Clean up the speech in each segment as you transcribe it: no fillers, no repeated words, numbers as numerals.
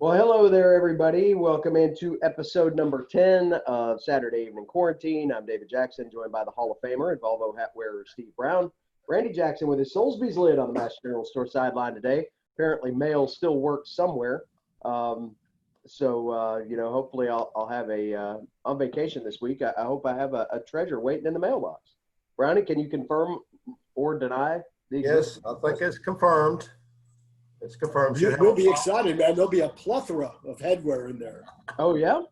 Well, hello there, everybody. Welcome into episode number 10 of Saturday Evening Quarantine. I'm David Jackson, joined by the Hall of Famer and Volvo hat wearer Steve Brown. Randy Jackson with his Soulsby's lid on the Master General Store sideline today. Apparently, mail still works somewhere. Hopefully I'll have on vacation this week. I hope I have a treasure waiting in the mailbox. Brownie, can you confirm or deny the Yes, I think it's confirmed. It's confirmed. You'll be excited, man. There'll be a plethora of headwear in there. Oh, yeah?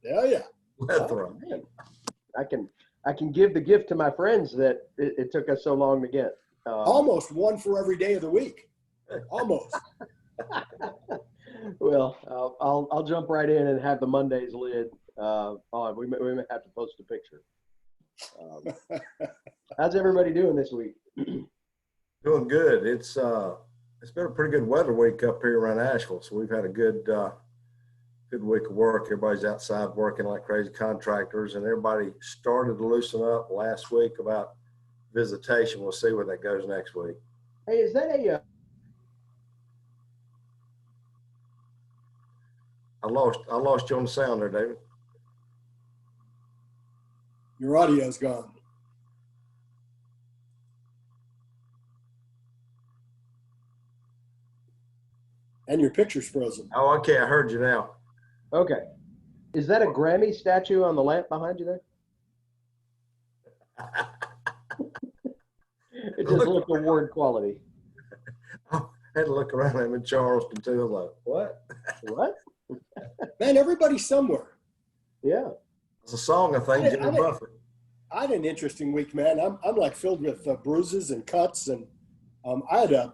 Yeah. Plethora. Oh, man. I can give the gift to my friends that it took us so long to get. Almost one for every day of the week. Almost. Well, I'll jump right in and have the Monday's lid on. We may have to post a picture. How's everybody doing this week? Doing good. It's been a pretty good weather week up here around Asheville, so we've had a good week of work. Everybody's outside working like crazy contractors, and everybody started to loosen up last week about visitation. We'll see where that goes next week. Hey, is that I lost you on the sound there, David. Your audio's gone. And your picture's frozen. Oh, okay. I heard you now. okay? Is that a Grammy statue on the lamp behind you there? It just looked award quality. I had to look around. I'm in Charleston too. I was like, what? What? Man, everybody's somewhere. Yeah. It's a song, I think, Jimmy Buffett. I had an interesting week, man. I'm like filled with bruises and cuts, and I had a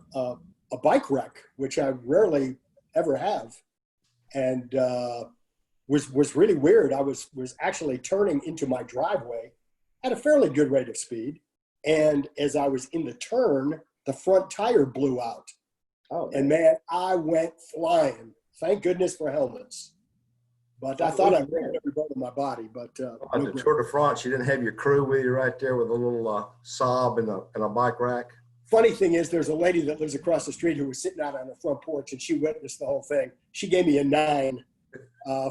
bike wreck, which I rarely ever have, and was really weird. I was actually turning into my driveway at a fairly good rate of speed, and as I was in the turn, the front tire blew out. Oh. And man, I went flying. Thank goodness for helmets. But I thought I broke every bone in my body. But On the Tour de France, you didn't have your crew with you right there with a little Saab and a bike rack. Funny thing is, there's a lady that lives across the street who was sitting out on the front porch, and she witnessed the whole thing. She gave me a 9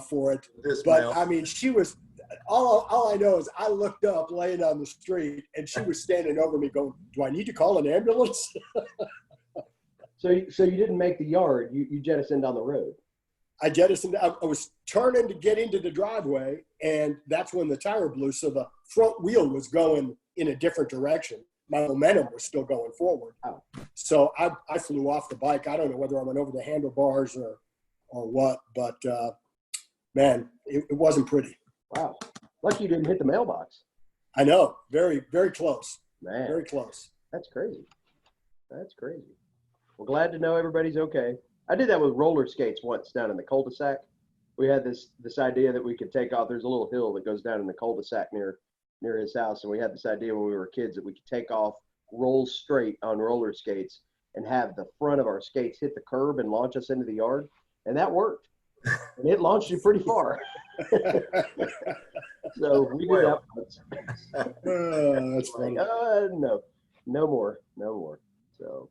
for it. But I mean, she was all I know is I looked up laying on the street, and she was standing over me going, "Do I need to call an ambulance?" So you didn't make the yard. You jettisoned on the road. I jettisoned. I was turning to get into the driveway, and that's when the tire blew. So the front wheel was going in a different direction. My momentum was still going forward. Oh. So I flew off the bike. I don't know whether I went over the handlebars or what, but man, it wasn't pretty. Wow. Lucky you didn't hit the mailbox. I know. Very, very close. Man. Very close. That's crazy. That's crazy. Well, glad to know everybody's okay. I did that with roller skates once down in the cul-de-sac. We had this idea that we could take off. There's a little hill that goes down in the cul-de-sac near his house, and we had this idea when we were kids that we could take off, roll straight on roller skates, and have the front of our skates hit the curb and launch us into the yard, and that worked. And it launched you pretty far. So we did that once. That's funny. No more. So,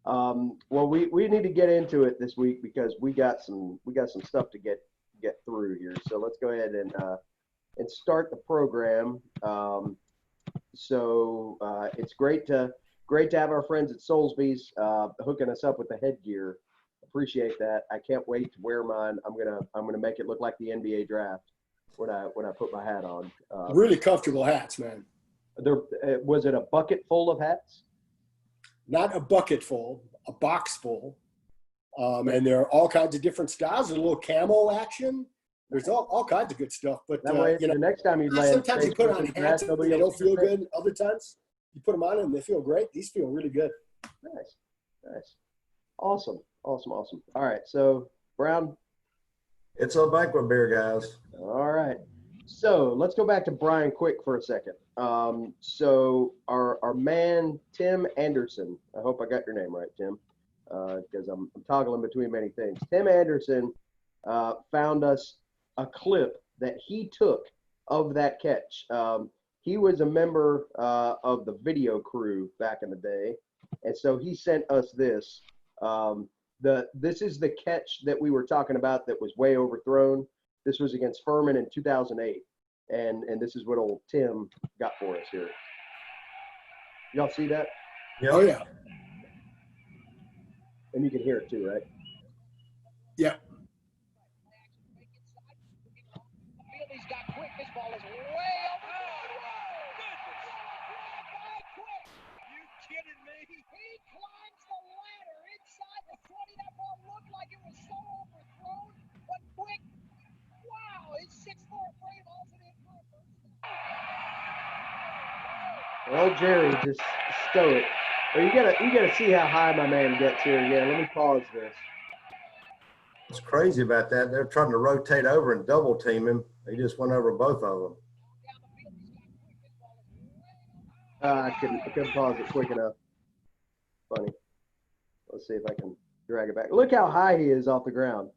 well, we need to get into it this week because we got some stuff to get through here. So let's go ahead and start the program. It's great to have our friends at Soulsby's hooking us up with the headgear. Appreciate that. I can't wait to wear mine. I'm gonna make it look like the NBA draft when I put my hat on. Really comfortable hats, man. Was it a bucket full of hats? Not a bucket full, a box full. And there are all kinds of different styles. There's a little camo action. There's all kinds of good stuff. But that way, the next time you land, sometimes you put on hats and they don't feel good. Other times you put them on and they feel great. These feel really good. Nice. Awesome. All right. So Brown. It's a banquet beer, guys. All right. So let's go back to Brian quick for a second. So our man, Tim Anderson, I hope I got your name right, Tim, because I'm toggling between many things. Tim Anderson found us a clip that he took of that catch. He was a member of the video crew back in the day, and so he sent us this. This is the catch that we were talking about that was way overthrown. This was against Furman in 2008, and this is what old Tim got for us here. Y'all see that? Yep. Oh yeah. And you can hear it too, right? Yeah. He's got quick. This ball is way over. You kidding me? He climbs the ladder inside the 20. That ball looked like it was so overthrown, but quick. Wow, his 6'4" frame holds it in for a first down. Old Jerry just stoic. Well, you gotta see how high my man gets here again. Let me pause this. What's crazy about that, they're trying to rotate over and double team him. They just went over both of them. I couldn't pause it quick enough. Funny. Let's see if I can drag it back. Look how high he is off the ground.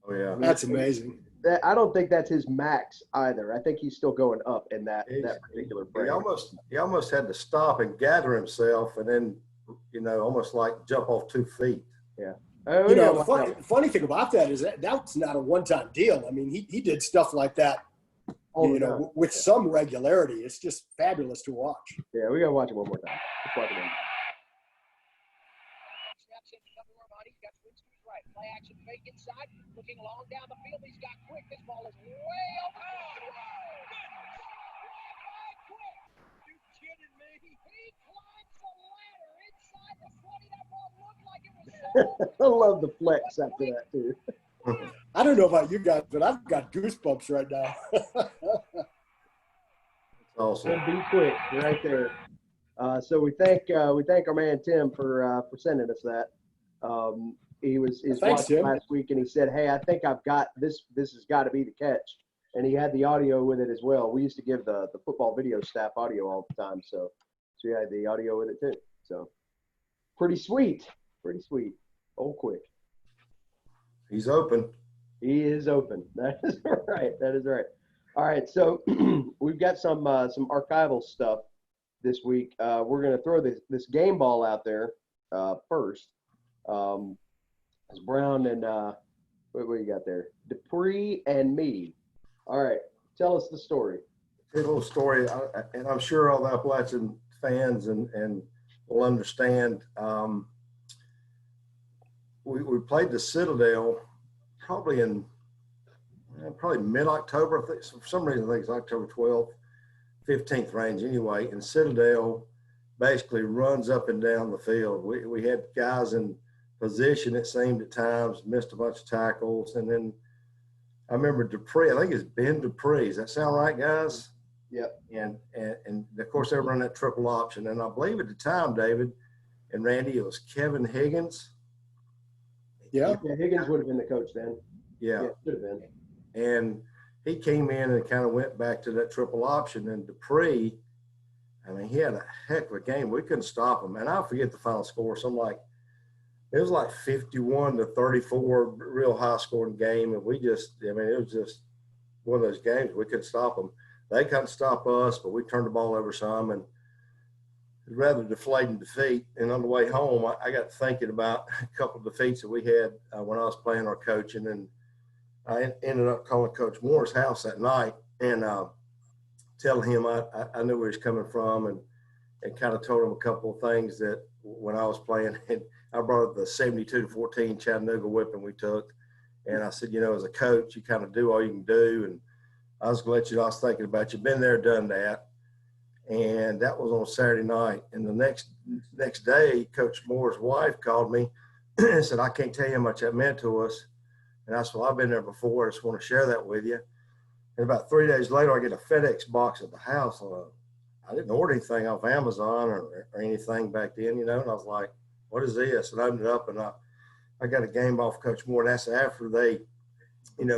Oh yeah. That's amazing. I don't think that's his max either. I think he's still going up in that particular frame. He almost had to stop and gather himself, and then almost like jump off 2 feet. Yeah. The funny thing about that is that's not a one-time deal. I mean, he did stuff like that, with some regularity. It's just fabulous to watch. Yeah, we gotta watch it one more time. Let's watch it. He's got swings to his right. Play action fake inside. Looking long down the field. He's got quick. This ball is way over. You kidding me? He climbs the ladder inside the 20. That ball looked like it was so I love the flex after that too. I don't know about you guys, but I've got goosebumps right now. It's awesome. And be quick, right there. So we thank our man Tim for sending us that. He was watching last week, and he said, "Hey, I think I've got this. This has got to be the catch." And he had the audio with it as well. We used to give the football video staff audio all the time, so he had the audio with it too. So pretty sweet. Oh, quick. He's open. He is open. That is right. All right, so we've got some archival stuff this week. We're going to throw this game ball out there first. It's Brown and what do you got there? Dupree and me. All right, tell us the story. A little story, and I'm sure all the Appalachian fans and will understand. We played the Citadel probably in mid-October. I think for some reason I think it's October 12th, 15th range anyway. And Citadel basically runs up and down the field. We had guys in position, it seemed at times, missed a bunch of tackles. And then I remember Dupree, I think it's Ben Dupree. Does that sound right, guys? Yep. And of course they run that triple option. And I believe at the time, David and Randy, it was Kevin Higgins. Yeah. Higgins would have been the coach then. Yeah. Should have been. And he came in and kind of went back to that triple option. And Dupree, I mean, he had a heck of a game. We couldn't stop him. And I forget the final score. It was like 51-34, real high scoring game. And it was just one of those games. We couldn't stop them. They couldn't stop us, but we turned the ball over some. And it was rather deflating defeat. And on the way home, I got thinking about a couple of defeats that we had when I was playing our coaching. And I ended up calling Coach Moore's house that night and telling him I knew where he was coming from and kind of told him a couple of things that when I was playing. And I brought up the 72-14 Chattanooga whipping we took. And I said, as a coach, you kind of do all you can do. And I was going to let you know I was thinking about you. Been there, done that. And that was on Saturday night. And the next day, Coach Moore's wife called me and said, I can't tell you how much that meant to us. And I said, well, I've been there before. I just want to share that with you. And about 3 days later, I get a FedEx box at the house. I didn't order anything off Amazon or anything back then, and I was like, what is this? And I opened it up, and I got a game off Coach Moore. And that's after they,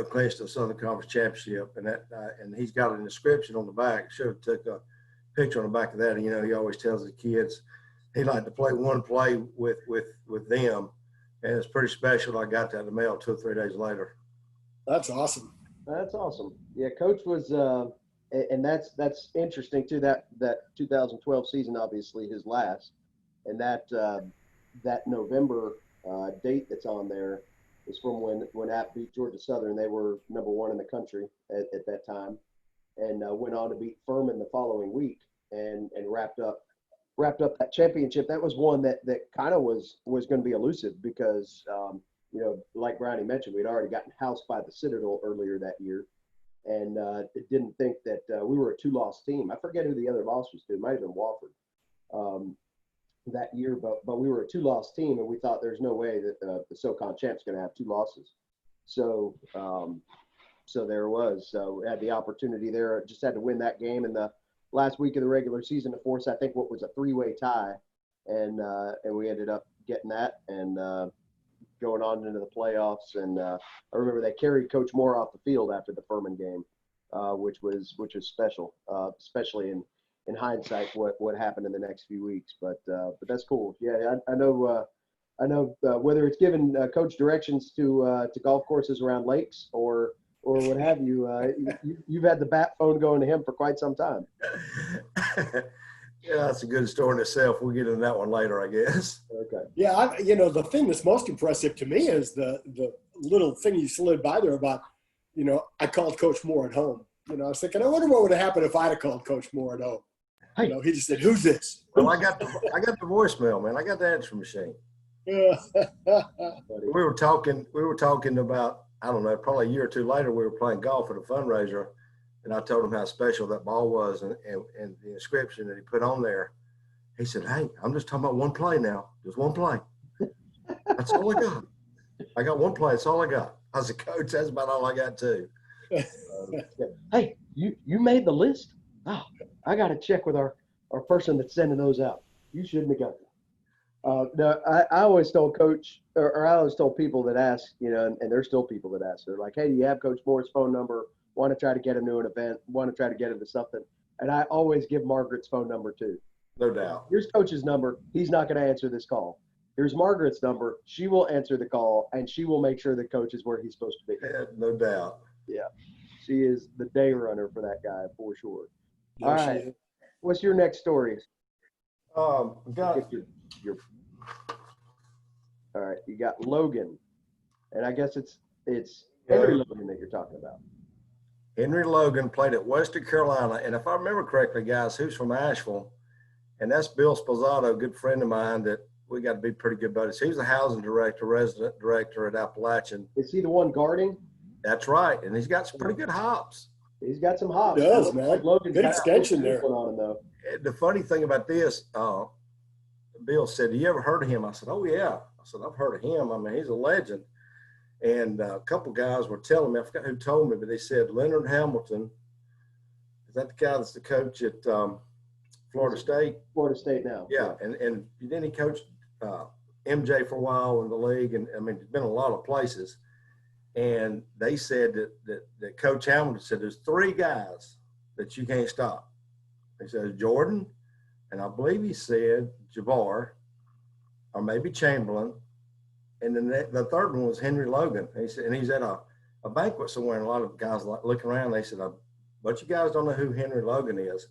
clinched the Southern Conference Championship. And he's got an inscription on the back. Should have took a picture on the back of that. And, he always tells the kids he liked to play one play with them. And it's pretty special. I got that in the mail 2 or 3 days later. That's awesome. That's awesome. Yeah, Coach was, and that's interesting too. That 2012 season, obviously his last, and that November date that's on there is from when App beat Georgia Southern. They were #1 in the country at that time, and went on to beat Furman the following week, and wrapped up that championship. That was one that kind of was going to be elusive because like Brownie mentioned, we'd already gotten housed by the Citadel earlier that year, and didn't think that we were a 2-loss team. I forget who the other loss was to. It might have been Wofford. That year, but we were a 2-loss team, and we thought there's no way that the SoCon champ's going to have 2 losses. So there it was. So we had the opportunity there. Just had to win that game in the last week of the regular season to force, I think, what was a 3-way tie, and we ended up getting that and going on into the playoffs. And I remember they carried Coach Moore off the field after the Furman game, which was special, especially in hindsight what happened in the next few weeks. But that's cool. Yeah, I know whether it's giving coach directions to golf courses around lakes or what have you, you've had the bat phone going to him for quite some time. Yeah, that's a good story in itself. We'll get into that one later, I guess. Okay. Yeah, the thing that's most impressive to me is the little thing you slid by there about, I called Coach Moore at home. I was thinking, I wonder what would have happened if I'd have called Coach Moore at home. He just said, "Who's this?" Well, I got the voicemail, man. I got the answer machine. Yeah. We were talking about, I don't know, probably a year or two later, we were playing golf at a fundraiser, and I told him how special that ball was and the inscription that he put on there. He said, "Hey, I'm just talking about one play now, just one play. That's all I got. I got one play. That's all I got." I said, "Coach, that's about all I got too." Hey, you made the list? Oh, I got to check with our person that's sending those out. You shouldn't have got them. No, I always told Coach, or I always told people that ask, and there's still people that ask. They're like, "Hey, do you have Coach Moore's phone number? Want to try to get him to an event? Want to try to get him to something?" And I always give Margaret's phone number too. No doubt. Here's Coach's number. He's not going to answer this call. Here's Margaret's number. She will answer the call, and she will make sure that Coach is where he's supposed to be. Yeah, no doubt. Yeah, she is the day runner for that guy for sure. Yeah, All right. What's your next story? Got Your all right. You got Logan, and I guess it's Henry Logan that you're talking about. Henry Logan played at Western Carolina, and if I remember correctly, guys, who's from Asheville, and that's Bill Sposato, a good friend of mine that we got to be pretty good buddies. He's the housing director, resident director at Appalachian. Is he the one guarding? That's right, and he's got some pretty good hops. He's got some hops. He does, man. Like Logan's Good got extension there. on him, though. The funny thing about this, Bill said, "Do you ever heard of him?" I said, "Oh yeah." I said, "I've heard of him. I mean, he's a legend." And a couple guys were telling me, I forgot who told me, but they said Leonard Hamilton. Is that the guy that's the coach at Florida State? Florida State now. Yeah, and then he coached MJ for a while in the league, and I mean, he's been a lot of places. And they said that Coach Hamilton said there's 3 guys that you can't stop. He says Jordan, and I believe he said Jabbar, or maybe Chamberlain, and then the third one was Henry Logan. He said, and he's at a banquet somewhere, and a lot of guys looking around. They said, "A bunch of guys don't know who Henry Logan is,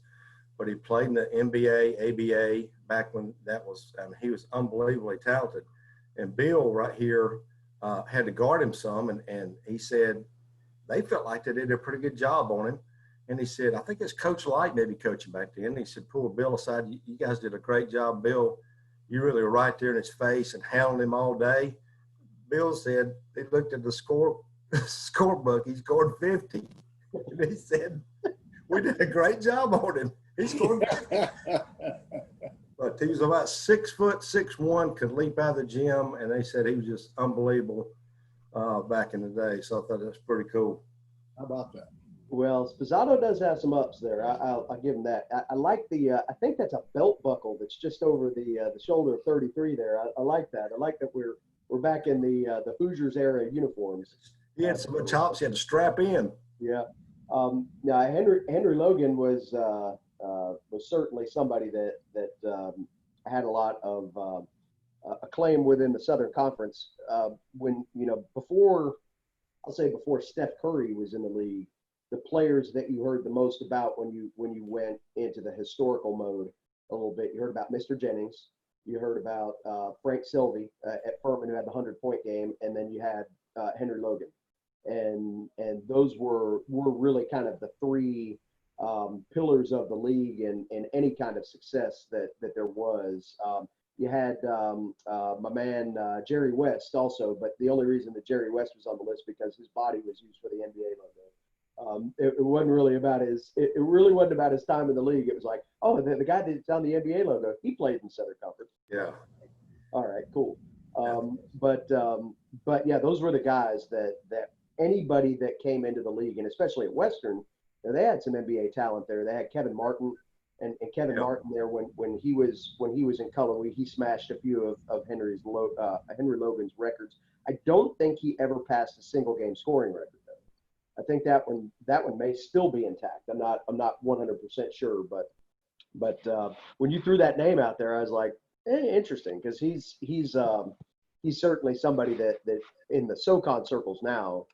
but he played in the NBA, ABA back when that was. I mean, he was unbelievably talented." And Bill right here had to guard him some, and he said they felt like they did a pretty good job on him. And he said, I think it's Coach Light maybe coaching back then. And he said, pull Bill aside. You guys did a great job, Bill. You really were right there in his face and hounding him all day. Bill said they looked at the scorebook. He scored 50. And he said, we did a great job on him. He scored 50. But he was about 6'6'1", could leap out of the gym, and they said he was just unbelievable back in the day. So I thought that's pretty cool. How about that? Well, Sposato does have some ups there. I'll give him that. I like the. I think that's a belt buckle that's just over the shoulder of 33 there. I like that. I like that we're back in the Hoosiers era uniforms. He had some chops. He had to strap in. Yeah. Now Henry Logan was certainly somebody that had a lot of acclaim within the Southern Conference. When before Steph Curry was in the league, the players that you heard the most about when you went into the historical mode a little bit, you heard about Mr. Jennings, You heard about Frank Sylvie at Furman, who had the 100-point game, and then you had Henry Logan, and those were really kind of the three pillars of the league and any kind of success that there was. You had my man Jerry West also, but the only reason that Jerry West was on the list because his body was used for the NBA logo. It wasn't really about his. It really wasn't about his time in the league. It was like, oh, the guy that's on the NBA logo, he played in Southern Conference. Yeah. All right, cool. But yeah, those were the guys that anybody that came into the league, and especially at Western, they had some NBA talent there. They had Kevin Martin, and Kevin Martin there when he was in Color, he smashed a few of Henry Logan's records. I don't think he ever passed a single game scoring record though. I think that one may still be intact. I'm not 100% sure, but when you threw that name out there, I was like, interesting, because he's certainly somebody that in the SoCon circles now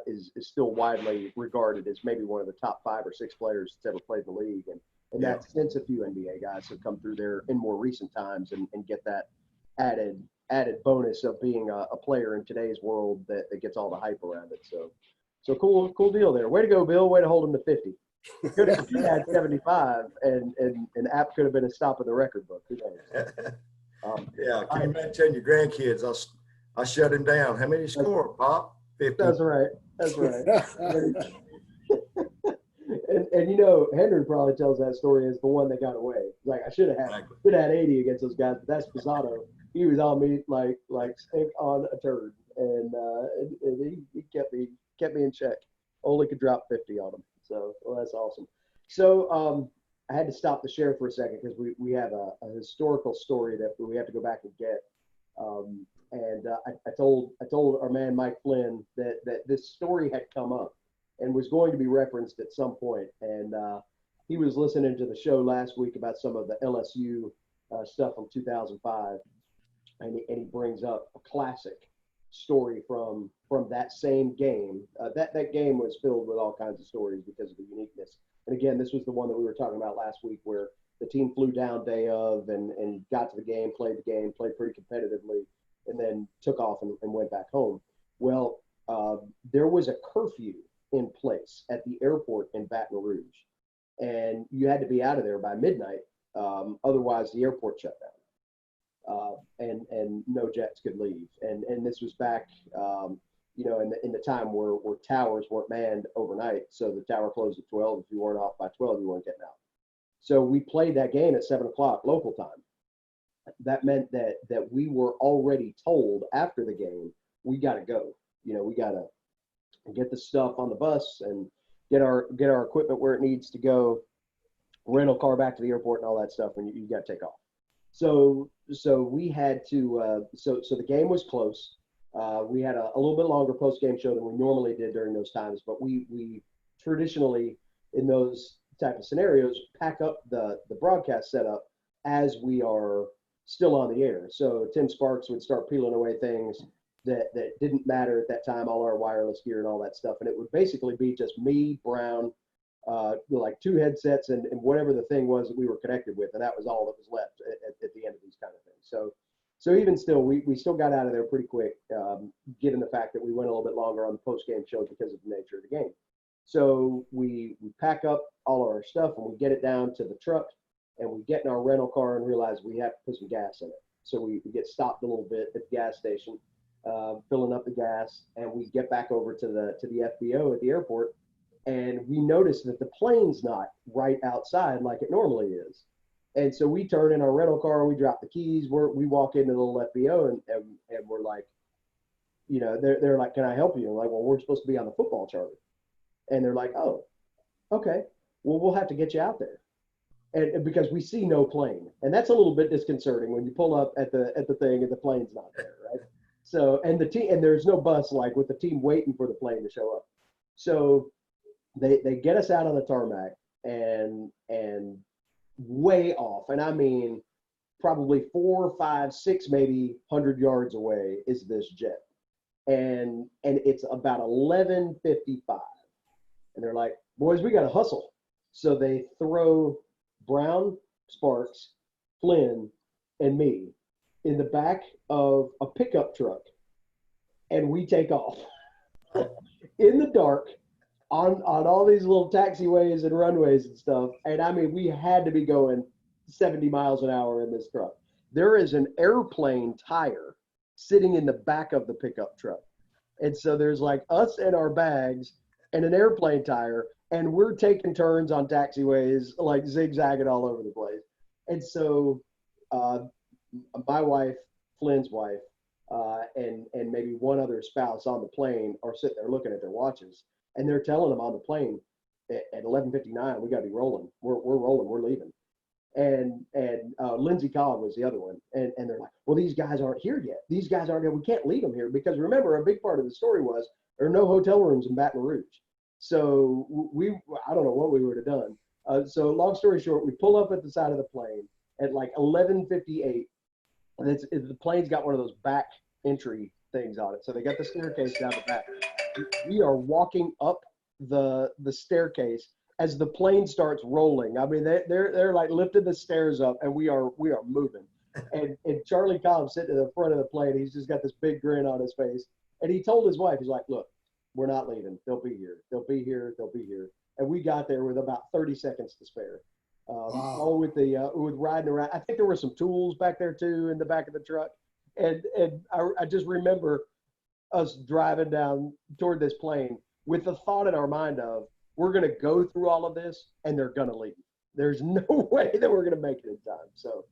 is still widely regarded as maybe one of the top 5 or 6 players that's ever played in the league, and that's since a few NBA guys have come through there in more recent times and get that added bonus of being a player in today's world that gets all the hype around it. So cool deal there. Way to go, Bill. Way to hold him to 50. Could have had 75, and App could have been a stop in the record book. Who knows? Yeah, can you imagine your grandkids? I shut him down. How many score, Pop? 50. That's right. And you know, Henry probably tells that story as the one that got away. Like, I should have had 80 against those guys, but that's Pisano. He was on me like stink on a turd, and he kept me in check. Only could drop 50 on him. So, well, that's awesome. So I had to stop the share for a second because we have a historical story that we have to go back and get. I told our man Mike Flynn that this story had come up and was going to be referenced at some point. And he was listening to the show last week about some of the LSU stuff from 2005, and he brings up a classic story from that same game. That game was filled with all kinds of stories because of the uniqueness. And again, this was the one that we were talking about last week where the team flew down day of and got to the game, played pretty competitively, and then took off and went back home. Well, there was a curfew in place at the airport in Baton Rouge, and you had to be out of there by midnight. Otherwise, the airport shut down, and no jets could leave. And this was back, in the time where towers weren't manned overnight. So the tower closed at 12. If you weren't off by 12, you weren't getting out. So we played that game at 7 o'clock local time. That meant that we were already told after the game, we got to go. We got to get the stuff on the bus and get our equipment where it needs to go, rental car back to the airport and all that stuff, and you got to take off. So we had to. So the game was close. We had a little bit longer post-game show than we normally did during those times, but we traditionally in those type of scenarios pack up the broadcast setup as we are still on the air. So Tim Sparks would start peeling away things that didn't matter at that time, all our wireless gear and all that stuff, and it would basically be just me, Brown, like 2 headsets and whatever the thing was that we were connected with, and that was all that was left at the end of these kind of things. So even still, we still got out of there pretty quick, given the fact that we went a little bit longer on the post-game show because of the nature of the game. So we pack up all of our stuff and we get it down to the truck, and we get in our rental car and realize we have to put some gas in it. So we get stopped a little bit at the gas station, filling up the gas, and we get back over to the FBO at the airport, and we notice that the plane's not right outside like it normally is. And so we turn in our rental car, we drop the keys, we walk into the little FBO, and we're like, they're like, can I help you? And like, well, we're supposed to be on the football charter. And they're like, oh, okay, well, we'll have to get you out there. And because we see no plane. And that's a little bit disconcerting when you pull up at the thing and the plane's not there, right? So, and there's no bus, like with the team waiting for the plane to show up. So they get us out on the tarmac and way off. And I mean, probably 4, 5, 6, maybe 100 yards away is this jet. And it's about 11:55. And they're like, boys, we got to hustle. So they throw Brown, Sparks, Flynn, and me in the back of a pickup truck, and we take off in the dark on all these little taxiways and runways and stuff. And I mean, we had to be going 70 miles an hour in this truck. There is an airplane tire sitting in the back of the pickup truck. And so there's like us and our bags and an airplane tire, and we're taking turns on taxiways, like zigzagging all over the place. And so my wife, Flynn's wife, and maybe one other spouse on the plane are sitting there looking at their watches, and they're telling them on the plane at 11:59, we got to be rolling. We're rolling. We're leaving. And Lindsay Cobb was the other one. And they're like, well, these guys aren't here yet. These guys aren't here. We can't leave them here because remember, a big part of the story was there are no hotel rooms in Baton Rouge. So I don't know what we would have done. So long story short, we pull up at the side of the plane at like 11:58. And the plane's got one of those back entry things on it. So they got the staircase down the back. We are walking up the staircase as the plane starts rolling. I mean, they're like lifting the stairs up, and we are moving. And Charlie Cobb sitting in the front of the plane, he's just got this big grin on his face. And he told his wife, he's like, look, we're not leaving. They'll be here. They'll be here. They'll be here. And we got there with about 30 seconds to spare. Wow. All with riding around. I think there were some tools back there too in the back of the truck. And I just remember us driving down toward this plane with the thought in our mind of, we're going to go through all of this and they're going to leave. There's no way that we're going to make it in time. So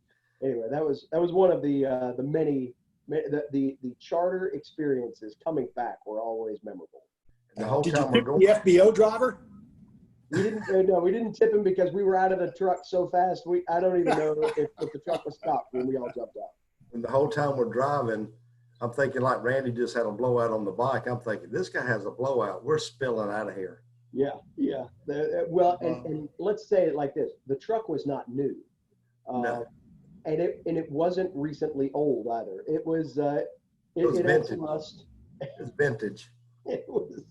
anyway, that was one of the many, the charter experiences coming back were always memorable. The whole Did you time we're tip going, the FBO driver? We didn't, no, we didn't tip him because we were out of the truck so fast. I don't even know if the truck was stopped when we all jumped out. and the whole time we're driving, I'm thinking like Randy just had a blowout on the bike. I'm thinking this guy has a blowout. We're spilling out of here. Yeah, yeah. Well, and let's say it like this: the truck was not new, No. and it wasn't recently old either. It was was it had some vintage. rust. It's vintage. It was,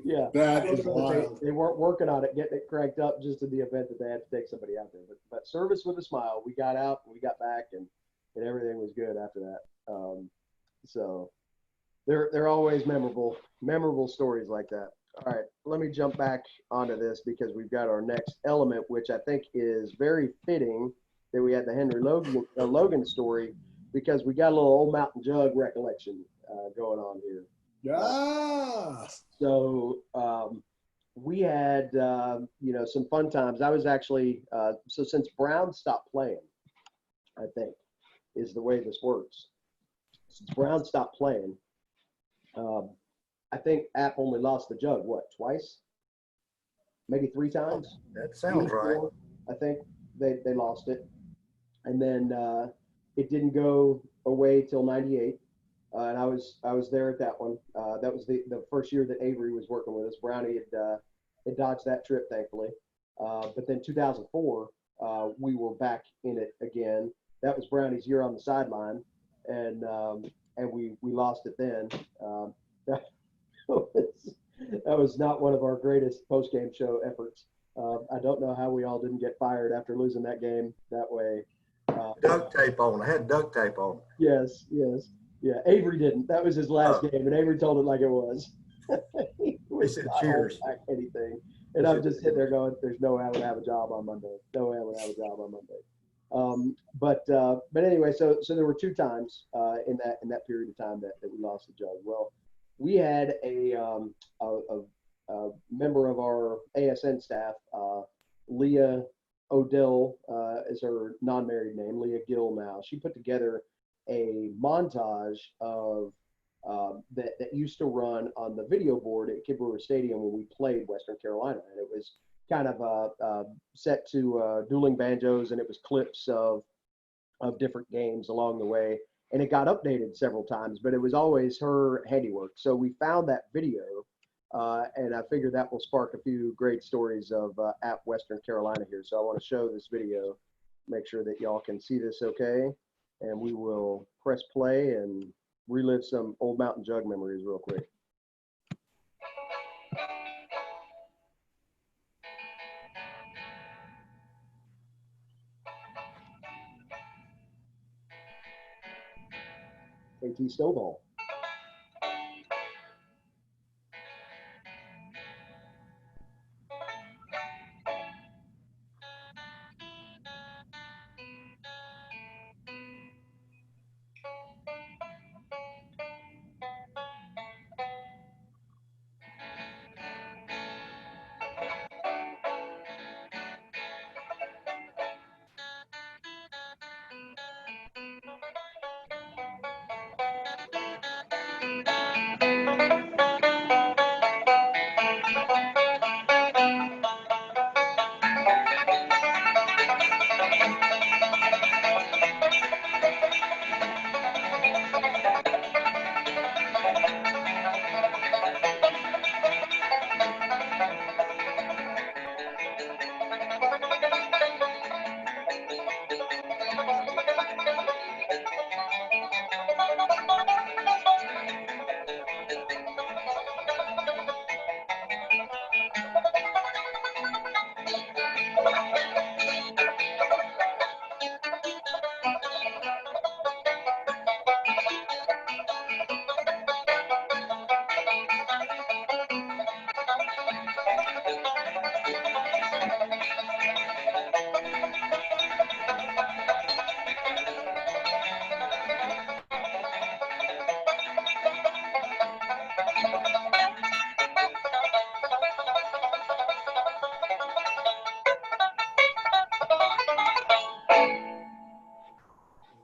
yeah. That is wild. They weren't working on it, getting it cranked up just in the event that they had to take somebody out there. But service with a smile. We got out, we got back, and everything was good after that. So they're always memorable stories like that. All right, let me jump back onto this because we've got our next element, which I think is very fitting that we had the Henry Logan story because we got a little old Mountain Jug recollection going on here. Yeah. So we had, some fun times. I was actually, so since Brown stopped playing, I think, is the way this works. Since Brown stopped playing, I think App only lost the jug, what, twice? Maybe 3 times? That sounds right. 4, I think they lost it. And then it didn't go away till 98. And I was there at that one. That was the first year that Avery was working with us. Brownie had dodged that trip, thankfully. But then 2004, we were back in it again. That was Brownie's year on the sideline, and we lost it then. That was not one of our greatest post-game show efforts. I don't know how we all didn't get fired after losing that game that way. Duct tape on. I had duct tape on. Yes. Yeah, Avery didn't. That was his last game, and Avery told it like it was. He said cheers. Back anything. And I'm just sitting there going, there's no way I would have a job on Monday. But anyway, so there were 2 times in that period of time that we lost the jug. Well, we had a member of our ASN staff, Leah Odell is her non-married name, Leah Gill now. She put together a montage of that used to run on the video board at Kid Brewer Stadium when we played Western Carolina, and it was kind of set to dueling banjos, and it was clips of different games along the way, and it got updated several times, but it was always her handiwork. So we found that video, and I figured that will spark a few great stories of at Western Carolina here. So I want to show this video, make sure that y'all can see this okay, and we will press play and relive some old Mountain Jug memories real quick. KT Stovall.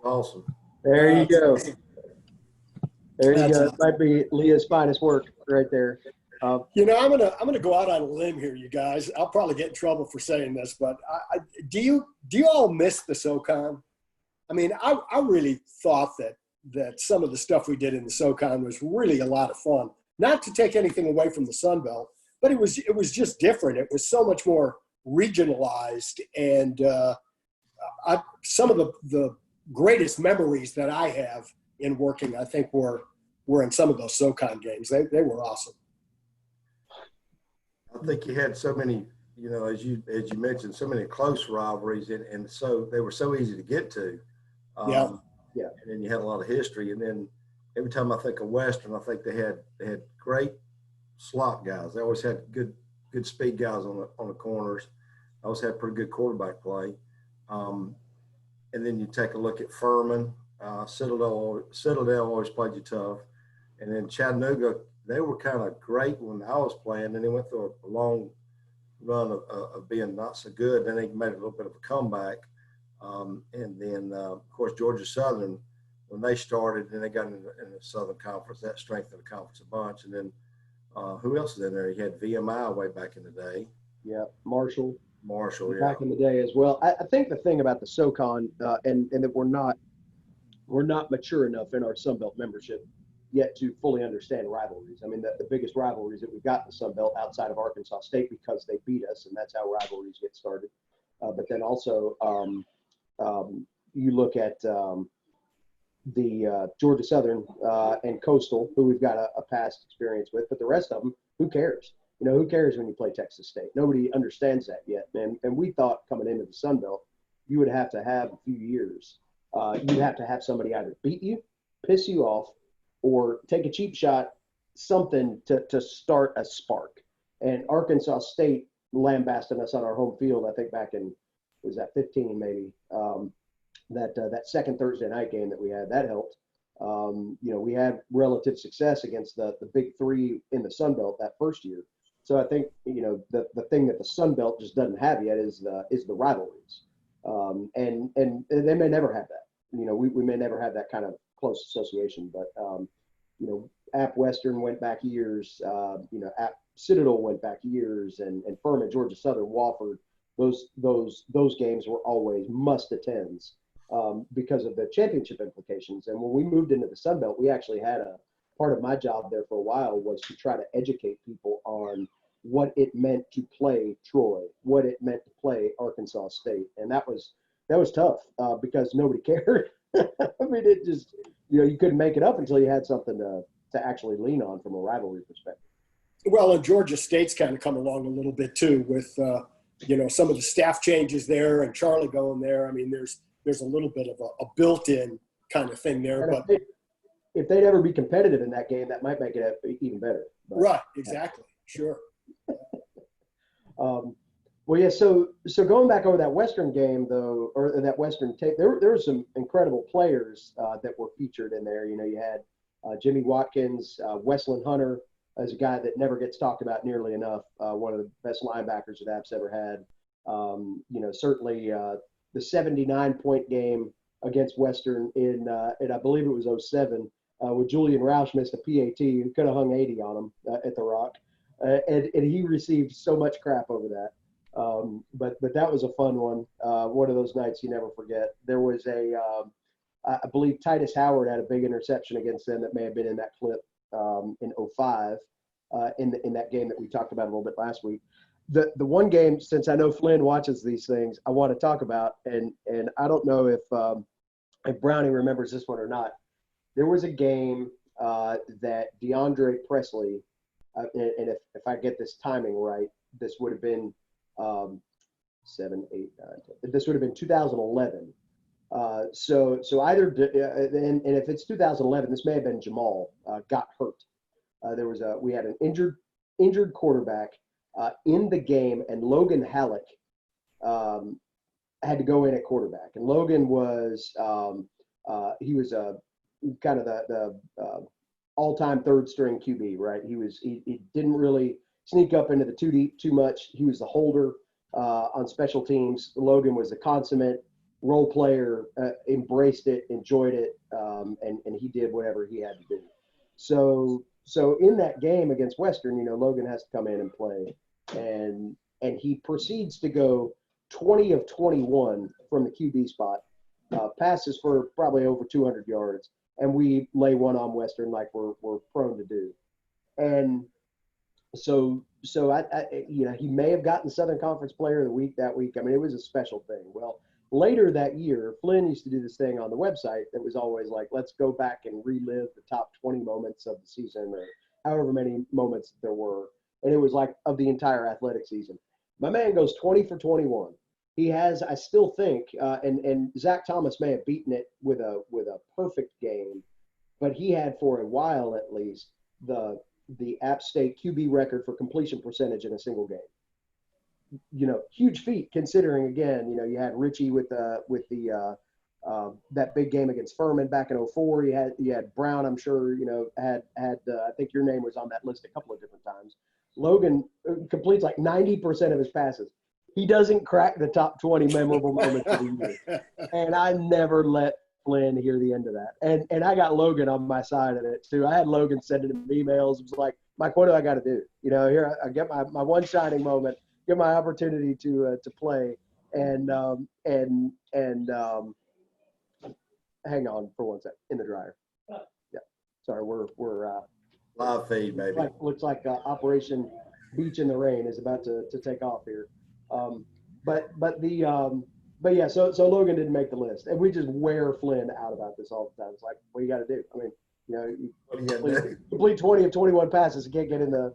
Awesome. There you go. There you That's go. it. It might be Leah's finest work right there. You know, I'm gonna go out on a limb here, you guys. I'll probably get in trouble for saying this, but do you all miss the SoCon? I mean, I really thought that some of the stuff we did in the SoCon was really a lot of fun. Not to take anything away from the Sun Belt, but it was just different. It was so much more regionalized, and some of the greatest memories that I have in working, I think, were in some of those SoCon games. They were awesome. I think you had so many, you know, as you mentioned, so many close rivalries, and so they were so easy to get to. Yeah. Yeah. And then you had a lot of history. And then every time I think of Western, I think they had great slot guys. They always had good speed guys on the corners. They always had pretty good quarterback play. And then you take a look at Furman. Citadel always played you tough. And then Chattanooga, they were kind of great when I was playing, and they went through a long run of being not so good. Then they made a little bit of a comeback. And then, of course, Georgia Southern, when they started, then they got in the Southern Conference, that strengthened the conference a bunch. And then who else is in there? You had VMI way back in the day. Yeah, Marshall, yeah. back in the day as well. I think the thing about the SoCon and that we're not mature enough in our Sun Belt membership yet to fully understand rivalries. I mean, the biggest rivalries that we've got in the Sun Belt outside of Arkansas State, because they beat us, and that's how rivalries get started. But then also you look at the Georgia Southern and Coastal, who we've got a past experience with, but the rest of them, who cares? You know, who cares when you play Texas State? Nobody understands that yet. And we thought coming into the Sun Belt, you would have to have a few years. You'd have to have somebody either beat you, piss you off, or take a cheap shot, something to start a spark. And Arkansas State lambasted us on our home field, I think back in, was that 15 maybe, that second Thursday night game that we had, that helped. You know, we had relative success against the big three in the Sun Belt that first year. So I think, you know, the thing that the Sun Belt just doesn't have yet is the rivalries. And they may never have that. You know, we may never have that kind of close association, but you know, App Western went back years, you know, App Citadel went back years, and Furman, Georgia Southern, Wofford, those games were always must attends because of the championship implications. And when we moved into the Sun Belt, we actually had a part of my job there for a while was to try to educate people on what it meant to play Troy, what it meant to play Arkansas State, and that was tough because nobody cared. I mean, it just, you know, you couldn't make it up until you had something to actually lean on from a rivalry perspective. Well, and Georgia State's kind of come along a little bit too with, you know, some of the staff changes there and Charlie going there. I mean, there's a little bit of a built-in kind of thing there. And but if they'd ever be competitive in that game, that might make it even better. But, Right, exactly. Sure. Well, yeah. So going back over that Western game though, or that Western tape, there were some incredible players that were featured in there. You know, you had Jimmy Watkins, Wesleyan Hunter as a guy that never gets talked about nearly enough. One of the best linebackers that App's ever had. You know, certainly the 79-point game against Western in I believe it was 07, with Julian Roush missed a PAT. Who could have hung 80 on him at the Rock, and he received so much crap over that. But that was a fun one. One of those nights you never forget. There was I believe Titus Howard had a big interception against them that may have been in that clip in 05 in that game that we talked about a little bit last week. The one game, since I know Flynn watches these things, I want to talk about, and I don't know if Brownie remembers this one or not. There was a game that DeAndre Presley, and if I get this timing right, this would have been 7, 8, 9, 10. This would have been 2011. So either and if it's 2011, this may have been Jamal got hurt. We had an injured quarterback in the game, and Logan Halleck had to go in at quarterback. And Logan was he was kind of the all-time third-string QB, right? He didn't really sneak up into the too deep too much. He was the holder on special teams. Logan was a consummate role player, embraced it, enjoyed it, and he did whatever he had to do. So in that game against Western, you know, Logan has to come in and play, and he proceeds to go 20 of 21 from the QB spot, passes for probably over 200 yards, and we lay one on Western like we're prone to do. And so I you know, he may have gotten Southern Conference Player of the Week that week. I mean, it was a special thing. Well, later that year, Flynn used to do this thing on the website that was always like, let's go back and relive the top 20 moments of the season, or however many moments there were. And it was like of the entire athletic season. My man goes 20 for 21. He has, I still think, and Zach Thomas may have beaten it with a perfect game, but he had for a while at least the App State QB record for completion percentage in a single game. You know, huge feat considering, again, you know, you had Richie with that big game against Furman back in 04. You had Brown, I'm sure, you know, had I think your name was on that list a couple of different times. Logan completes like 90% of his passes. He doesn't crack the top 20 memorable moments of the year. And I never let Flynn hear the end of that. And I got Logan on my side of it too. I had Logan sending him emails. It was like, Mike, what do I got to do? You know, here I get my one shining moment, get my opportunity to play, and hang on for 1 second in the dryer. Yeah, sorry, we're live feed, baby. Looks like Operation Beach in the Rain is about to take off here. But yeah, so Logan didn't make the list, and we just wear Flynn out about this all the time. It's like, what you got to do? I mean, you know, you complete 20 of 21 passes, you can't get in the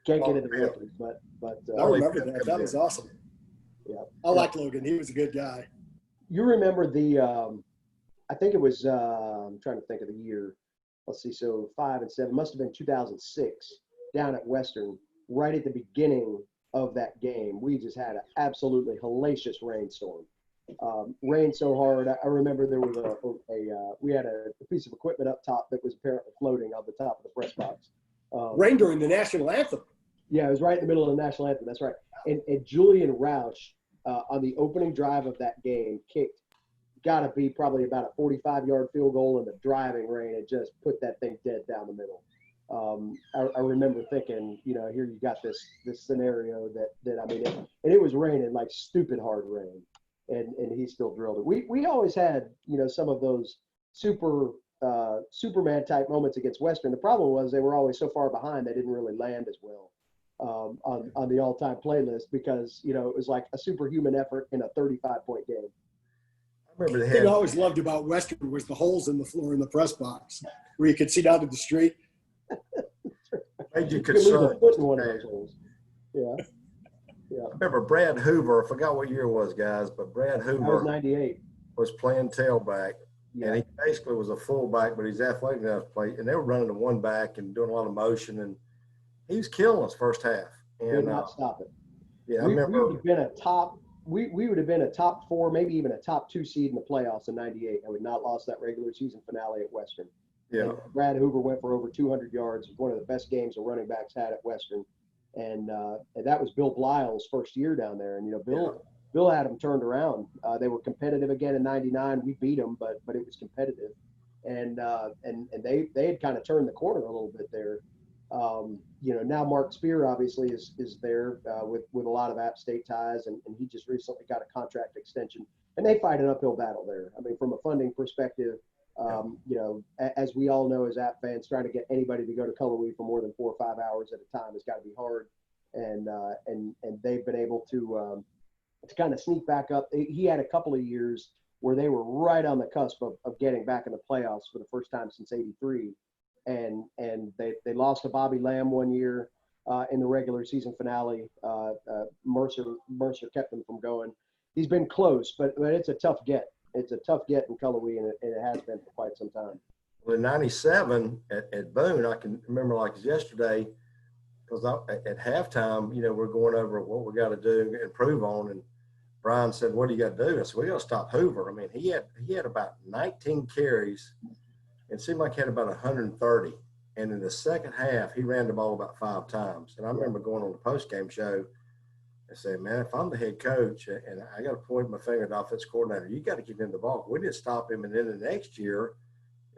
records. But I remember that. That was awesome. Yeah, I liked Logan. He was a good guy. You remember the? I think it was. I'm trying to think of the year. Let's see. So 5 and 7 must have been 2006 down at Western. Right at the beginning of that game, we just had an absolutely hellacious rainstorm. Rained so hard. I remember there was we had a piece of equipment up top that was apparently floating on the top of the press box. Rain during the national anthem. Yeah, it was right in the middle of the national anthem. That's right. And Julian Roush on the opening drive of that game kicked, got to be probably about a 45-yard field goal in the driving rain. It just put that thing dead down the middle. I remember thinking, you know, here you got this scenario that I mean, and it was raining like stupid hard rain, and he still drilled it. We always had, you know, some of those Superman type moments against Western. The problem was they were always so far behind they didn't really land as well on the all-time playlist, because, you know, it was like a superhuman effort in a 35-point game. I remember The thing I always loved about Western was the holes in the floor in the press box where you could see down to the street. Made you could leave a concerned. foot in one of those holes. Yeah. I remember Brad Hoover. I forgot what year it was, guys, but Brad That was Hoover 98. was playing tailback. Yeah. And he basically was a fullback, but he's athletic enough to play. And they were running to one back and doing a lot of motion, and he was killing us first half. Could And not stop it. yeah, I We would remember. have been a top. We would have been a top 4, maybe even a top 2 seed in the playoffs in '98. And we'd not lost that regular season finale at Western. Yeah, And Brad Hoover went for over 200 yards. It was one of the best games a running backs had at Western. And that was Bill Blyle's first year down there. And, Bill had them turned around. They were competitive again in '99. We beat them, but it was competitive. And they had kind of turned the corner a little bit there. Now Mark Spear obviously is there with a lot of App State ties, and he just recently got a contract extension, and they fight an uphill battle there. I mean, from a funding perspective, as we all know as App fans, trying to get anybody to go to Cullowhee for more than 4 or 5 hours at a time has got to be hard, and they've been able to kind of sneak back up. He had a couple of years where they were right on the cusp of getting back in the playoffs for the first time since '83. And they lost to Bobby Lamb one year in the regular season finale. Mercer kept them from going. He's been close, but it's a tough get. It's a tough get in Cullowhee, and it has been for quite some time. well, in '97 at Boone, I can remember like yesterday, because at halftime, we're going over what we got to do and improve on. And Brian said, "What do you got to do?" I said, "We got to stop Hoover." I mean, he had about 19 carries. It seemed like he had about 130. And in the second half, he ran the ball about 5 times. And I remember going on the post-game show and saying, man, if I'm the head coach and I got to point my finger at the offense coordinator, you got to give him the ball. We didn't stop him. And then the next year,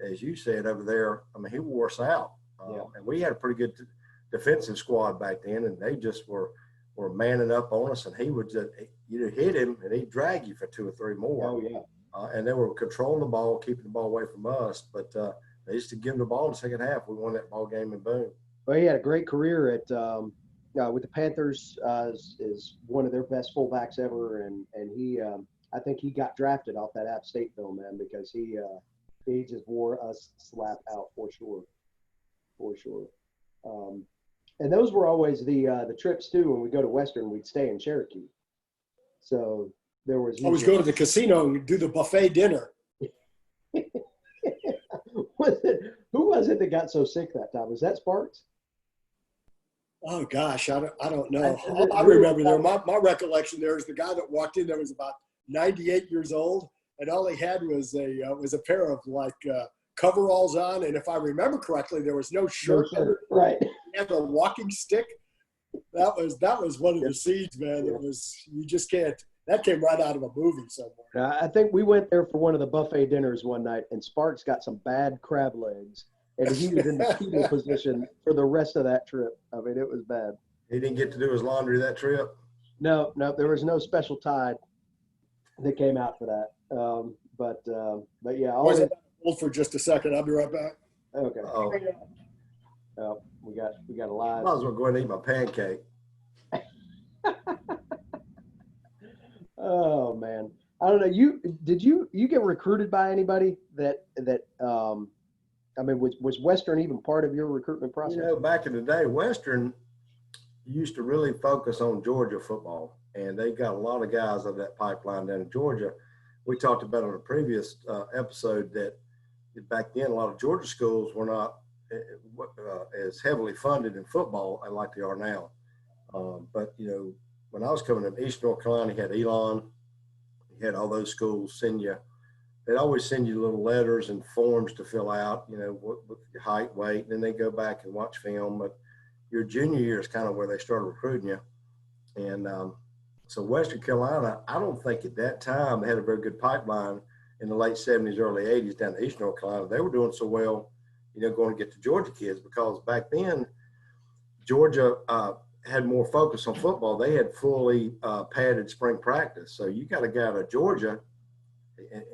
as you said over there, I mean, he wore us out. And we had a pretty good defensive squad back then, and they just were manning up on us. And he would just, hit him, and he'd drag you for 2 or 3 more. Oh, yeah. And they were controlling the ball, keeping the ball away from us. But they used to give him the ball in the second half. We won that ball game in Boone. Well, he had a great career with the Panthers. Is one of their best fullbacks ever, and he I think he got drafted off that App State film, man, because he just wore us slap out for sure. And those were always the trips too. When we go to Western, we'd stay in Cherokee. So there was always go to the casino and do the buffet dinner. Who was it that got so sick that time? Was that Sparks? Oh gosh, I don't know. I remember there. My recollection there is the guy that walked in there was about 98 years old, and all he had was a pair of coveralls on, and if I remember correctly, there was no shirt. Right. He had a walking stick. That was one of the seeds, man. It was, you just can't. That came right out of a movie somewhere. I think we went there for one of the buffet dinners one night, and Sparks got some bad crab legs, and he was in the fetal position for the rest of that trip. I mean, it was bad. He didn't get to do his laundry that trip? No, there was no special tide that came out for that. But yeah. Hold for just a second. I'll be right back. Okay. Oh, we got a live. Might as well go ahead and eat my pancake. Oh man, I don't know. Did you get recruited by anybody that I mean, was Western even part of your recruitment process? Back in the day, Western used to really focus on Georgia football, and they got a lot of guys of that pipeline down in Georgia. We talked about on a previous episode that back then a lot of Georgia schools were not as heavily funded in football like they are now. But when I was coming in East North Carolina, you had Elon, you had all those schools send you. They'd always send you little letters and forms to fill out, with your height, weight, and then they go back and watch film. But your junior year is kind of where they started recruiting you. And so Western Carolina, I don't think at that time they had a very good pipeline in the late 70s, early 80s down to East North Carolina. They were doing so well, going to get to Georgia kids, because back then Georgia had more focus on football. They had fully padded spring practice. So you got a guy out of Georgia,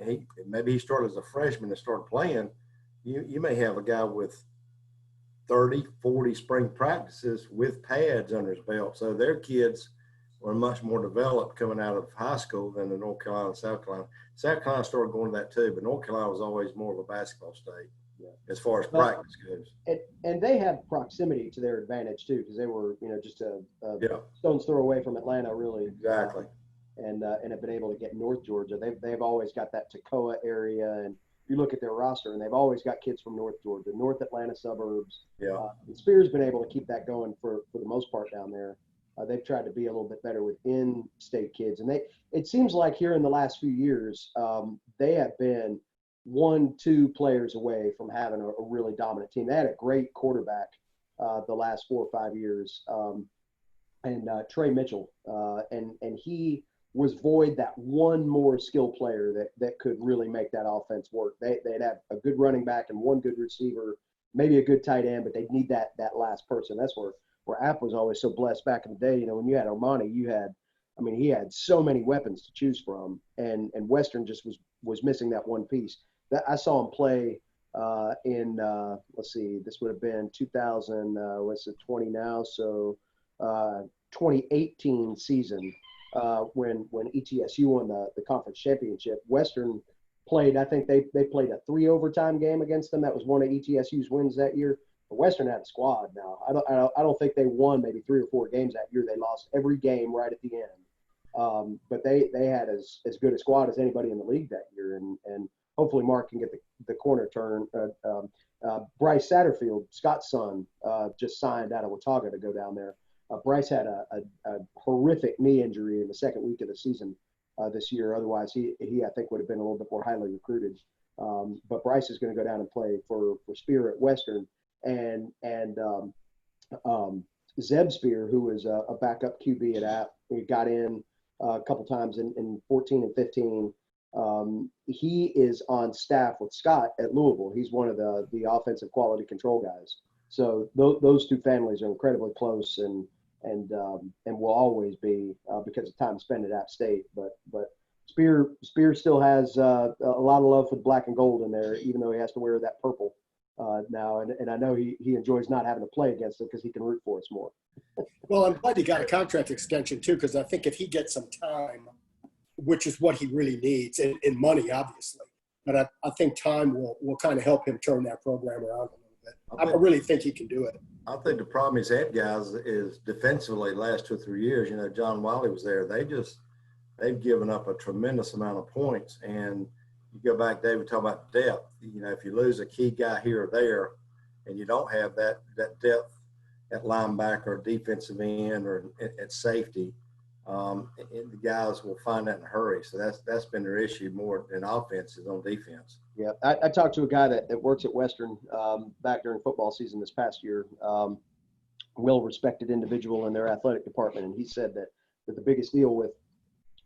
and maybe he started as a freshman and started playing. You may have a guy with 30, 40 spring practices with pads under his belt. So their kids were much more developed coming out of high school than the North Carolina and South Carolina. South Carolina started going to that too, but North Carolina was always more of a basketball state as far as practice goes. And they had proximity to their advantage too, because they were, just a stone's throw away from Atlanta, really. Exactly. And have been able to get North Georgia. They've always got that Toccoa area, you look at their roster, and they've always got kids from North Georgia, North Atlanta suburbs. Yeah. And Spear's been able to keep that going for the most part down there. They've tried to be a little bit better with in-state kids, and it seems like here in the last few years, they have been 1-2 players away from having a really dominant team. They had a great quarterback the last 4 or 5 years, and Trey Mitchell, and he was void that one more skill player that could really make that offense work. They'd have a good running back and one good receiver, maybe a good tight end, but they'd need that last person. That's where App was always so blessed back in the day. When you had Armani, he had so many weapons to choose from, and Western just was missing that one piece. I saw him play in let's see, this would have been 2000. What's it, 20 now? So 2018 season when ETSU won the conference championship. Western played. I think they played a 3 overtime game against them. That was one of ETSU's wins that year. But Western had a squad now. I don't think they won maybe 3 or 4 games that year. They lost every game right at the end. But they had as good a squad as anybody in the league that year. And hopefully Mark can get the corner turn. Bryce Satterfield, Scott's son, just signed out of Watauga to go down there. Bryce had a horrific knee injury in the second week of the season this year. Otherwise, he I think would have been a little bit more highly recruited. But Bryce is going to go down and play for Spear at Western. And Zeb Spear, who was a backup QB at App, he got in a couple times in 14 and 15. He is on staff with Scott at Louisville. He's one of the offensive quality control guys. So those two families are incredibly close and will always be because of time spent at App State. But Spear still has a lot of love for the black and gold in there, even though he has to wear that purple now. And I know he enjoys not having to play against it because he can root for us more. Well, I'm glad he got a contract extension too, because I think if he gets some time, which is what he really needs, in money, obviously, but I think time will kind of help him turn that program around a little bit. I really think he can do it. I think the problem he's had, guys, is defensively the last 2 or 3 years. John Wiley was there. They've given up a tremendous amount of points. And you go back, David, talk about depth. If you lose a key guy here or there, and you don't have that depth at linebacker, defensive end, or at safety, and the guys will find that in a hurry. So that's been their issue more than offense is on defense. Yeah, I talked to a guy that works at Western back during football season this past year, well-respected individual in their athletic department, and he said that the biggest deal with,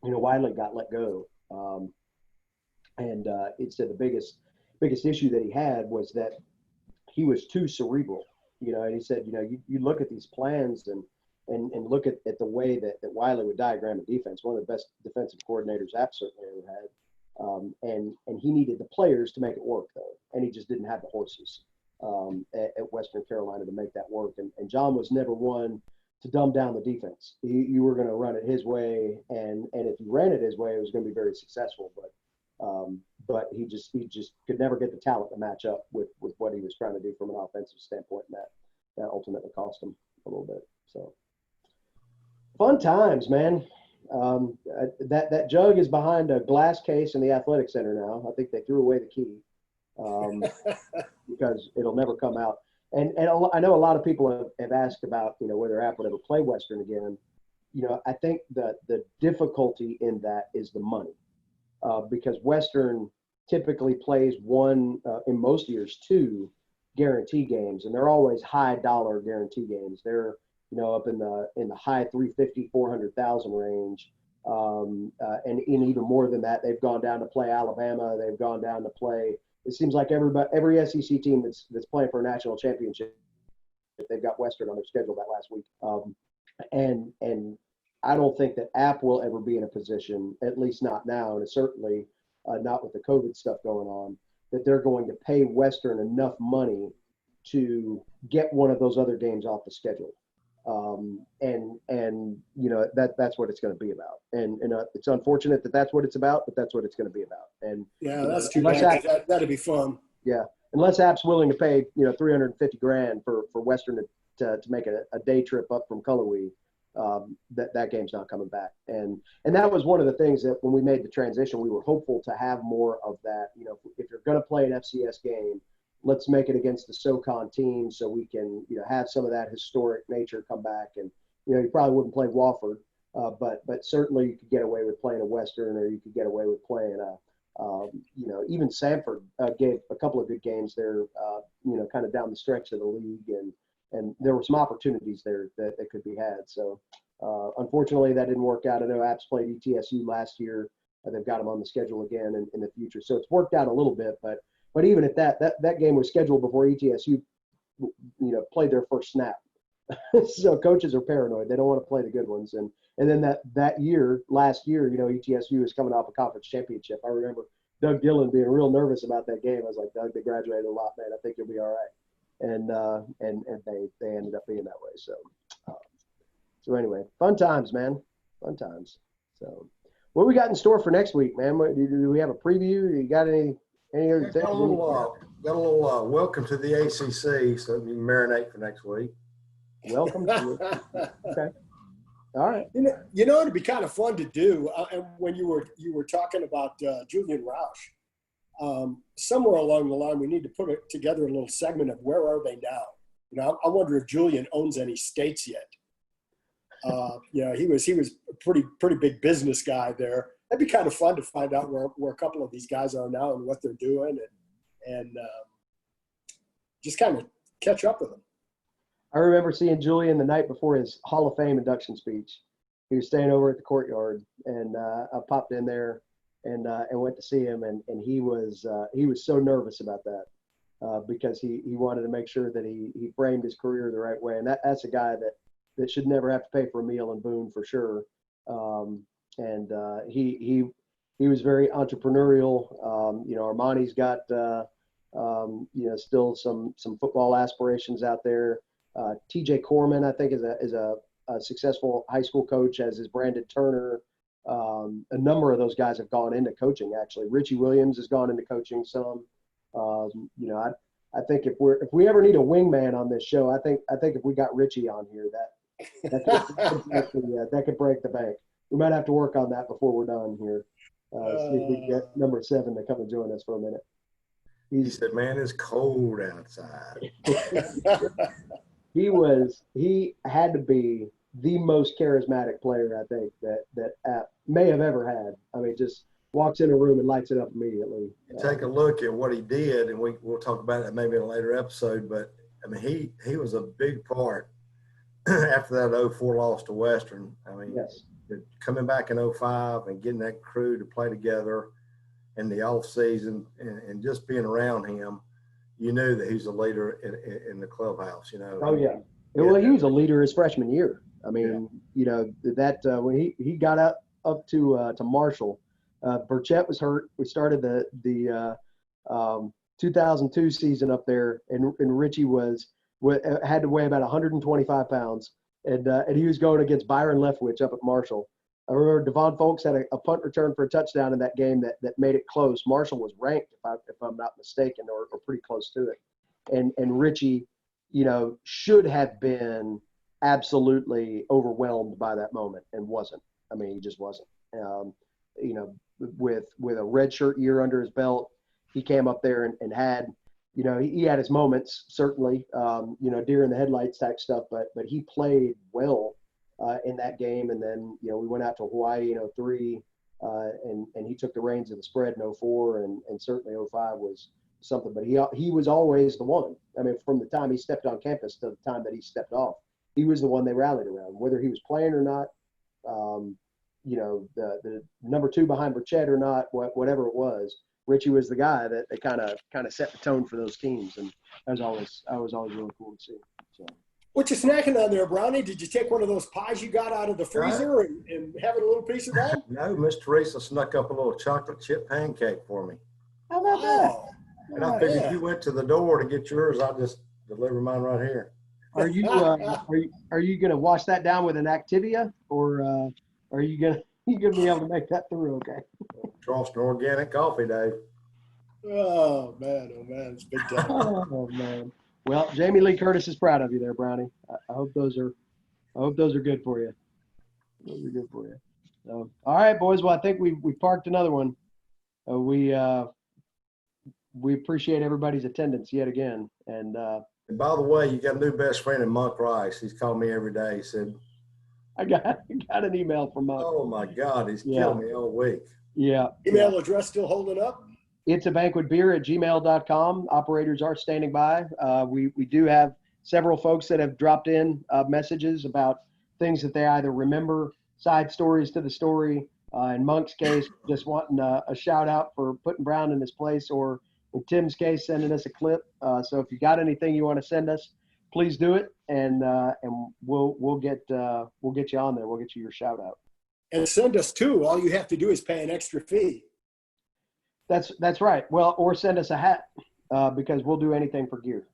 Wiley got let go, and it said the biggest issue that he had was that he was too cerebral, and he said, you look at these plans and look at the way that Wiley would diagram a defense, one of the best defensive coordinators App certainly ever had. And he needed the players to make it work, though. And he just didn't have the horses at Western Carolina to make that work. And John was never one to dumb down the defense. You were going to run it his way. And if you ran it his way, it was going to be very successful. But he just could never get the talent to match up with what he was trying to do from an offensive standpoint. And that ultimately cost him a little bit. So. Fun times, man. That jug is behind a glass case in the athletic center now. I think they threw away the key because it'll never come out. And I know a lot of people have asked about whether App would ever play Western again. I think that the difficulty in that is the money because Western typically plays one in most years 2 guarantee games, and they're always high dollar guarantee games. They're up in the high 350, 400,000 range. And even more than that, they've gone down to play Alabama. They've gone down to play. It seems like every SEC team that's playing for a national championship, they've got Western on their schedule that last week. And I don't think that App will ever be in a position, at least not now, and certainly not with the COVID stuff going on, that they're going to pay Western enough money to get one of those other games off the schedule. That's what it's going to be about. And it's unfortunate that that's what it's about, but that's what it's going to be about. And yeah, that's too bad. That'd be fun. Yeah. Unless App's willing to pay, $350,000 for Western to make a day trip up from Cullowhee, that game's not coming back. And that was one of the things that when we made the transition, we were hopeful to have more of that. You know, if you're going to play an FCS game, let's make it against the SoCon team so we can, you know, have some of that historic nature come back. And, you know, you probably wouldn't play Wofford, but certainly you could get away with playing a Western, or you could get away with playing you know, even Sanford gave a couple of good games there, you know, kind of down the stretch of the league, and there were some opportunities there that could be had. So unfortunately, that didn't work out. I know Apps played ETSU last year. They've got them on the schedule again in the future, so it's worked out a little bit. But even at that game was scheduled before ETSU, you know, played their first snap. So coaches are paranoid. They don't want to play the good ones. And then last year, you know, ETSU was coming off a conference championship. I remember Doug Dillon being real nervous about that game. I was like, Doug, they graduated a lot, man. I think you'll be all right. And they ended up being that way. So anyway, fun times, man. Fun times. So what we got in store for next week, man? Do we have a preview? You got any other things? Got a little welcome to the ACC, so you can marinate for next week. Welcome to it. Okay. All right. You know, it'd be kind of fun to do. And when you were talking about Julian Roush, somewhere along the line, we need to put together a little segment of where are they now. You know, I wonder if Julian owns any states yet. You know, he was a pretty big business guy there. That'd be kind of fun to find out where a couple of these guys are now and what they're doing, and just kind of catch up with them. I remember seeing Julian the night before his Hall of Fame induction speech. He was staying over at the courtyard, and I popped in there and went to see him, and he was so nervous about that because he wanted to make sure that he framed his career the right way, and that's a guy that should never have to pay for a meal in Boone for sure. And he was very entrepreneurial. You know, Armani's got you know, still some football aspirations out there. TJ Corman, I think, is a successful high school coach, as is Brandon Turner. A number of those guys have gone into coaching, actually. Richie Williams has gone into coaching some. You know, I think if we ever need a wingman on this show, I think if we got Richie on here, that could break the bank. We might have to work on that before we're done here. See if we can get number 7 to come and join us for a minute. He said, "Man, it's cold outside." He had to be the most charismatic player, I think, that App may have ever had. I mean, just walks in a room and lights it up immediately. Take a look at what he did, and we'll talk about it maybe in a later episode. But I mean, he was a big part after that 04 loss to Western. I mean, yes. Coming back in 05 and getting that crew to play together in the off season and just being around him, you knew that he's a leader in the clubhouse, you know. Oh, yeah. Well, he was a leader his freshman year. I mean, you know, that when he got up to Marshall, Burchett was hurt. We started the 2002 season up there, and Richie had to weigh about 125 pounds, and he was going against Byron Leftwich up at Marshall. I remember Devon Folks had a punt return for a touchdown in that game that made it close. Marshall was ranked, if I'm not mistaken, or pretty close to it. And Richie, you know, should have been absolutely overwhelmed by that moment and wasn't. I mean, he just wasn't. You know, with a redshirt year under his belt, he came up there and had, you know, he had his moments, certainly, you know, deer in the headlights type stuff, but he played well in that game. And then, you know, we went out to Hawaii in 03, and he took the reins of the spread in 04, and certainly 05 was something. But he was always the one. I mean, from the time he stepped on campus to the time that he stepped off, he was the one they rallied around, whether he was playing or not. You know, the number 2 behind Burchett or not, whatever it was, Richie was the guy that they kind of set the tone for those teams, and that was always really cool to see. So. What you snacking on there, Brownie? Did you take one of those pies you got out of the freezer and having a little piece of that? No, Miss Teresa snuck up a little chocolate chip pancake for me. How about that? And I figured if you went to the door to get yours, I'll just deliver mine right here. Are you going to wash that down with an Activia, or are you going to be able to make that through okay? Charleston Organic Coffee, Dave. Oh man, it's big time. Oh man. Well, Jamie Lee Curtis is proud of you there, Brownie. I hope those are good for you. It'll be good for you. So, all right, boys. Well, I think we parked another one. We appreciate everybody's attendance yet again. And And by the way, you got a new best friend in Monk Rice. He's called me every day. He said, I got an email from "Oh my God, he's Yeah. killing me all week." yeah. Email address still holding up? It's a banquetbeer@gmail.com. Operators are standing by. We do have several folks that have dropped in messages about things that they either remember, side stories to the story. In Monk's case, just wanting a shout out for putting Brown in his place, or in Tim's case, sending us a clip. So if you got anything you want to send us, please do it, and we'll get you on there. We'll get you your shout out. And send us two. All you have to do is pay an extra fee. That's right. Well, or send us a hat because we'll do anything for gear.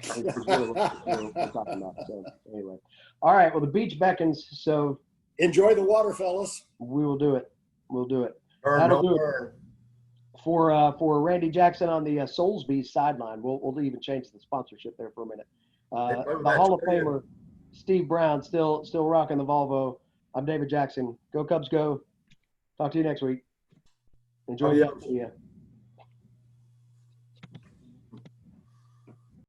Is what we're talking about. So anyway, all right. Well, the beach beckons, so Enjoy the water, fellas. we will do it. We'll do it. Burn, That'll don't do it. burn. For Randy Jackson on the Soulsby sideline. We'll even change the sponsorship there for a minute. Hey, play with The that Hall of spirit. Famer Steve Brown still rocking the Volvo. I'm David Jackson. Go Cubs, go. Talk to you next week. Enjoy the Adios. See ya.